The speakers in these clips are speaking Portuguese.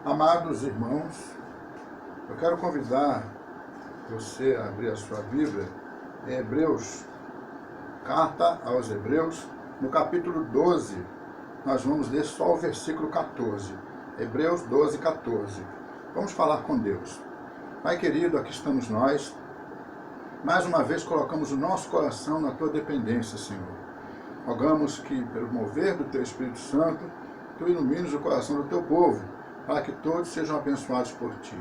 Amados irmãos, eu quero convidar você a abrir a sua Bíblia em Hebreus, carta aos Hebreus, no capítulo 12, nós vamos ler só o versículo 14. Hebreus 12, 14. Vamos falar com Deus. Pai querido, aqui estamos nós. Mais uma vez colocamos o nosso coração na tua dependência, Senhor. Rogamos que, pelo mover do teu Espírito Santo, tu ilumines o coração do teu povo, para que todos sejam abençoados por ti.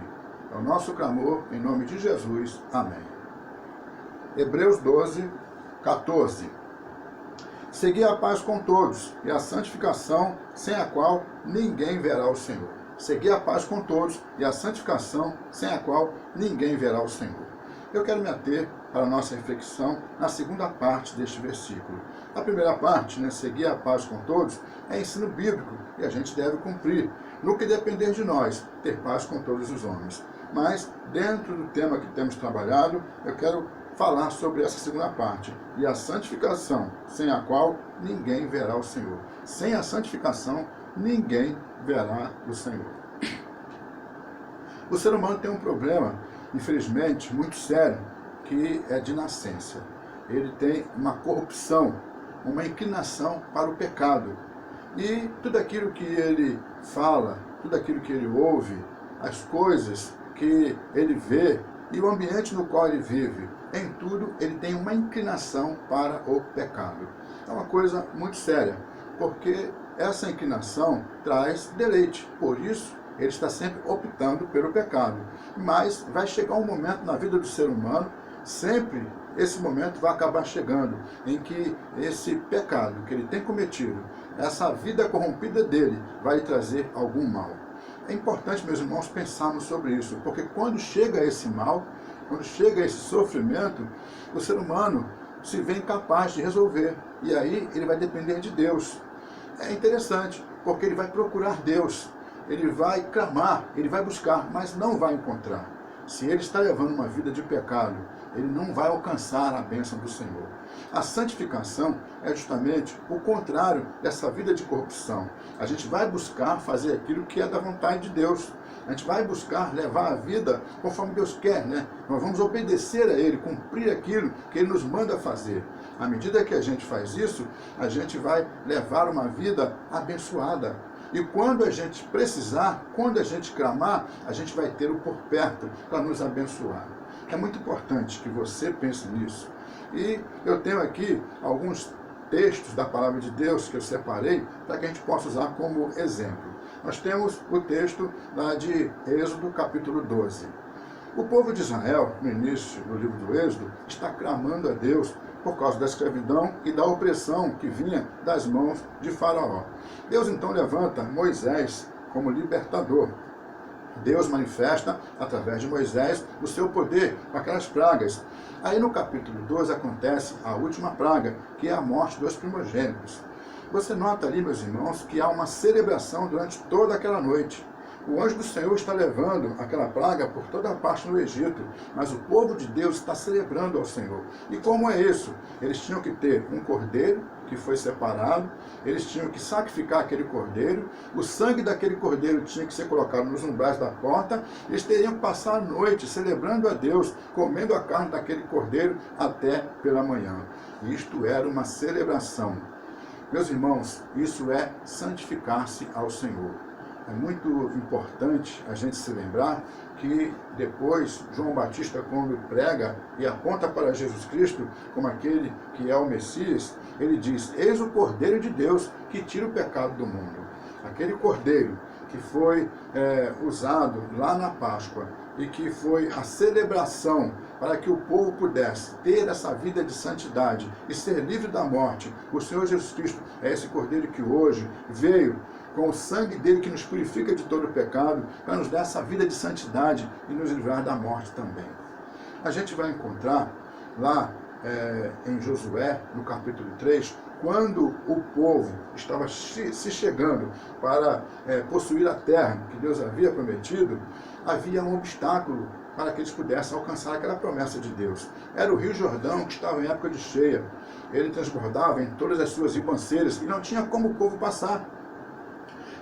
É o nosso clamor, em nome de Jesus. Amém. Hebreus 12, 14. Segui a paz com todos e a santificação, sem a qual ninguém verá o Senhor. Segui a paz com todos e a santificação, sem a qual ninguém verá o Senhor. Eu quero me ater para a nossa reflexão na segunda parte deste versículo. A primeira parte, seguir a paz com todos, é ensino bíblico e a gente deve cumprir. No que depender de nós, ter paz com todos os homens. Mas, dentro do tema que temos trabalhado, eu quero falar sobre essa segunda parte. E a santificação, sem a qual ninguém verá o Senhor. Sem a santificação, ninguém verá o Senhor. O ser humano tem um problema, infelizmente, muito sério, que é de nascença. Ele tem uma corrupção, uma inclinação para o pecado. E tudo aquilo que ele fala, tudo aquilo que ele ouve, as coisas que ele vê e o ambiente no qual ele vive, em tudo ele tem uma inclinação para o pecado. É uma coisa muito séria, porque essa inclinação traz deleite, por isso ele está sempre optando pelo pecado. Mas vai chegar um momento na vida do ser humano, sempre esse momento vai acabar chegando, em que esse pecado que ele tem cometido, essa vida corrompida dele, vai lhe trazer algum mal. É importante, meus irmãos, pensarmos sobre isso, porque quando chega esse mal, quando chega esse sofrimento, o ser humano se vê incapaz de resolver, e aí ele vai depender de Deus. É interessante, porque ele vai procurar Deus, ele vai clamar, ele vai buscar, mas não vai encontrar. Se ele está levando uma vida de pecado, ele não vai alcançar a bênção do Senhor. A santificação é justamente o contrário dessa vida de corrupção. A gente vai buscar fazer aquilo que é da vontade de Deus. A gente vai buscar levar a vida conforme Deus quer, Nós vamos obedecer a Ele, cumprir aquilo que Ele nos manda fazer. À medida que a gente faz isso, a gente vai levar uma vida abençoada. E quando a gente precisar, quando a gente clamar, a gente vai ter o por perto para nos abençoar. É muito importante que você pense nisso. E eu tenho aqui alguns textos da palavra de Deus que eu separei para que a gente possa usar como exemplo. Nós temos o texto lá de Êxodo, capítulo 12. O povo de Israel, no início do livro do Êxodo, está clamando a Deus por causa da escravidão e da opressão que vinha das mãos de Faraó. Deus então levanta Moisés como libertador. Deus manifesta, através de Moisés, o seu poder com aquelas pragas. Aí no capítulo 12 acontece a última praga, que é a morte dos primogênitos. Você nota ali, meus irmãos, que há uma celebração durante toda aquela noite. O anjo do Senhor está levando aquela praga por toda a parte no Egito, mas o povo de Deus está celebrando ao Senhor. E como é isso? Eles tinham que ter um cordeiro que foi separado, eles tinham que sacrificar aquele cordeiro, o sangue daquele cordeiro tinha que ser colocado nos umbrais da porta, eles teriam que passar a noite celebrando a Deus, comendo a carne daquele cordeiro até pela manhã. Isto era uma celebração. Meus irmãos, isso é santificar-se ao Senhor. É muito importante a gente se lembrar que depois João Batista, quando prega e aponta para Jesus Cristo como aquele que é o Messias, ele diz: eis o Cordeiro de Deus que tira o pecado do mundo. Aquele Cordeiro que foi usado lá na Páscoa e que foi a celebração para que o povo pudesse ter essa vida de santidade e ser livre da morte. O Senhor Jesus Cristo é esse Cordeiro que hoje veio com o sangue dele que nos purifica de todo o pecado, para nos dar essa vida de santidade e nos livrar da morte também. A gente vai encontrar lá em Josué, no capítulo 3, quando o povo estava se chegando para possuir a terra que Deus havia prometido, havia um obstáculo para que eles pudessem alcançar aquela promessa de Deus. Era o Rio Jordão, que estava em época de cheia. Ele transbordava em todas as suas ribanceiras e não tinha como o povo passar.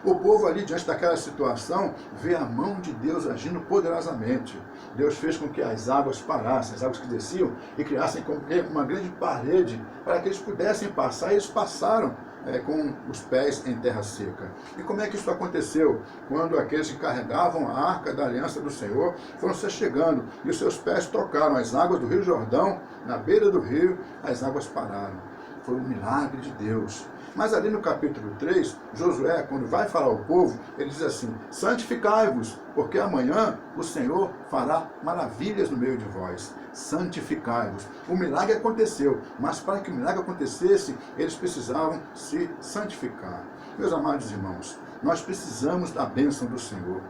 O povo ali, diante daquela situação, vê a mão de Deus agindo poderosamente. Deus fez com que as águas parassem, as águas que desciam, e criassem uma grande parede para que eles pudessem passar, e eles passaram com os pés em terra seca. E como é que isso aconteceu? Quando aqueles que carregavam a arca da aliança do Senhor foram se chegando, e os seus pés tocaram as águas do Rio Jordão, na beira do rio, as águas pararam. Foi um milagre de Deus. Mas ali no capítulo 3, Josué, quando vai falar ao povo, ele diz assim: santificai-vos, porque amanhã o Senhor fará maravilhas no meio de vós. Santificai-vos. O milagre aconteceu, mas para que o milagre acontecesse, eles precisavam se santificar. Meus amados irmãos, nós precisamos da bênção do Senhor.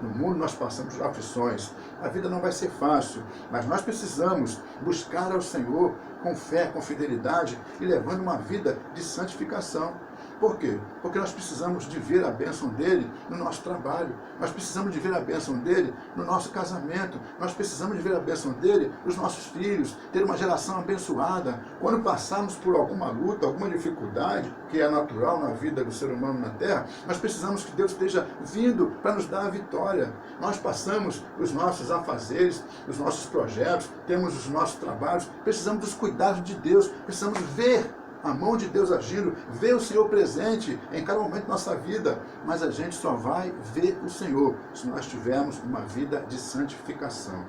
No mundo nós passamos por aflições, a vida não vai ser fácil, mas nós precisamos buscar ao Senhor com fé, com fidelidade e levando uma vida de santificação. Por quê? Porque nós precisamos de ver a bênção dele no nosso trabalho, nós precisamos de ver a bênção dele no nosso casamento, nós precisamos de ver a bênção dele nos nossos filhos, ter uma geração abençoada. Quando passarmos por alguma luta, alguma dificuldade, que é natural na vida do ser humano na terra, nós precisamos que Deus esteja vindo para nos dar a vitória. Nós passamos os nossos afazeres, os nossos projetos, temos os nossos trabalhos, precisamos dos cuidados de Deus, precisamos ver a mão de Deus agindo, ver o Senhor presente em cada momento da nossa vida. Mas a gente só vai ver o Senhor se nós tivermos uma vida de santificação.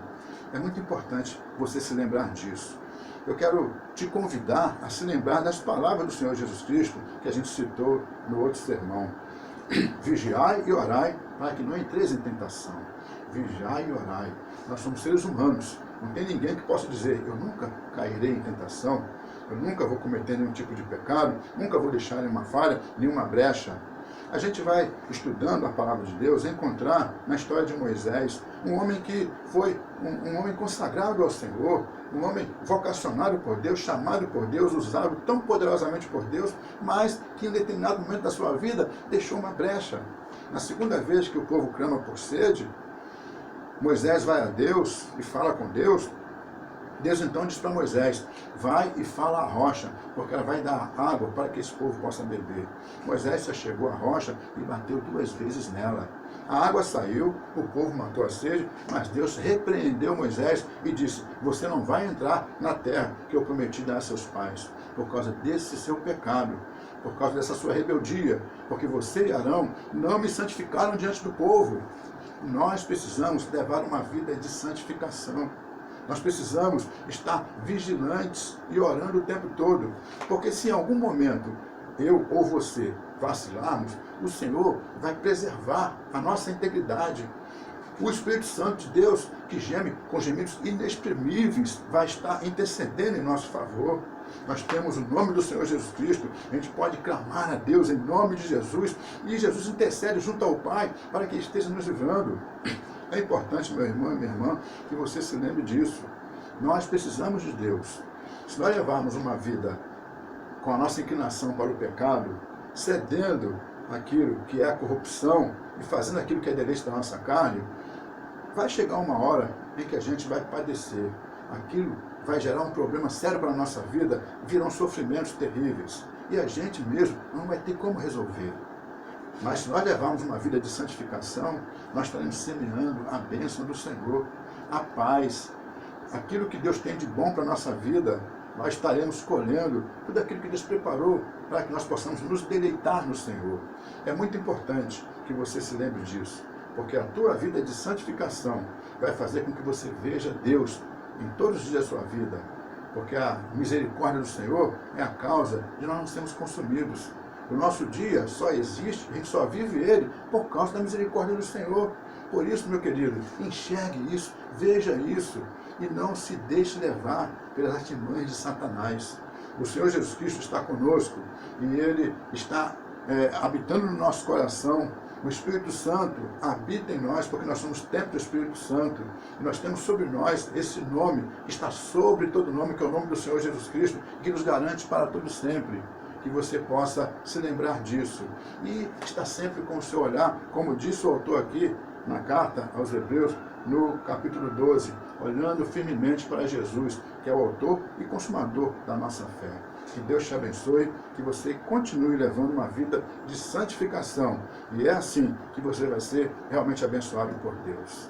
É muito importante você se lembrar disso. Eu quero te convidar a se lembrar das palavras do Senhor Jesus Cristo, que a gente citou no outro sermão. Vigiai e orai, para que não entreis em tentação. Vigiai e orai. Nós somos seres humanos. Não tem ninguém que possa dizer: eu nunca cairei em tentação, eu nunca vou cometer nenhum tipo de pecado, nunca vou deixar nenhuma falha, nenhuma brecha. A gente vai estudando a palavra de Deus, encontrar na história de Moisés, um homem que foi um homem consagrado ao Senhor, um homem vocacionado por Deus, chamado por Deus, usado tão poderosamente por Deus, mas que em determinado momento da sua vida deixou uma brecha. Na segunda vez que o povo clama por sede, Moisés vai a Deus e fala com Deus. Deus então diz para Moisés: vai e fala à rocha, porque ela vai dar água para que esse povo possa beber. Moisés se chegou à rocha e bateu 2 vezes nela. A água saiu, o povo matou a sede, mas Deus repreendeu Moisés e disse: você não vai entrar na terra que eu prometi dar a seus pais, por causa desse seu pecado, por causa dessa sua rebeldia, porque você e Arão não me santificaram diante do povo. Nós precisamos levar uma vida de santificação. Nós precisamos estar vigilantes e orando o tempo todo, porque se em algum momento eu ou você vacilarmos, o Senhor vai preservar a nossa integridade. O Espírito Santo de Deus, que geme com gemidos inexprimíveis, vai estar intercedendo em nosso favor. Nós temos o nome do Senhor Jesus Cristo, a gente pode clamar a Deus em nome de Jesus, e Jesus intercede junto ao Pai para que esteja nos livrando. É importante, meu irmão e minha irmã, que você se lembre disso. Nós precisamos de Deus. Se nós levarmos uma vida com a nossa inclinação para o pecado, cedendo aquilo que é a corrupção e fazendo aquilo que é deleite da nossa carne, vai chegar uma hora em que a gente vai padecer. Aquilo vai gerar um problema sério para a nossa vida, virão sofrimentos terríveis. E a gente mesmo não vai ter como resolver. Mas se nós levarmos uma vida de santificação, nós estaremos semeando a bênção do Senhor, a paz, aquilo que Deus tem de bom para a nossa vida. Nós estaremos colhendo tudo aquilo que Deus preparou para que nós possamos nos deleitar no Senhor. É muito importante que você se lembre disso, porque a tua vida de santificação vai fazer com que você veja Deus em todos os dias da sua vida, porque a misericórdia do Senhor é a causa de nós não sermos consumidos. O nosso dia só existe, a gente só vive ele por causa da misericórdia do Senhor. Por isso, meu querido, enxergue isso, veja isso e não se deixe levar pelas artimanhas de Satanás. O Senhor Jesus Cristo está conosco e Ele está habitando no nosso coração. O Espírito Santo habita em nós porque nós somos templo do Espírito Santo. E nós temos sobre nós esse nome que está sobre todo nome, que é o nome do Senhor Jesus Cristo, que nos garante para todo sempre. Que você possa se lembrar disso. E está sempre com o seu olhar, como disse o autor aqui na carta aos Hebreus, no capítulo 12, olhando firmemente para Jesus, que é o autor e consumador da nossa fé. Que Deus te abençoe, que você continue levando uma vida de santificação. E é assim que você vai ser realmente abençoado por Deus.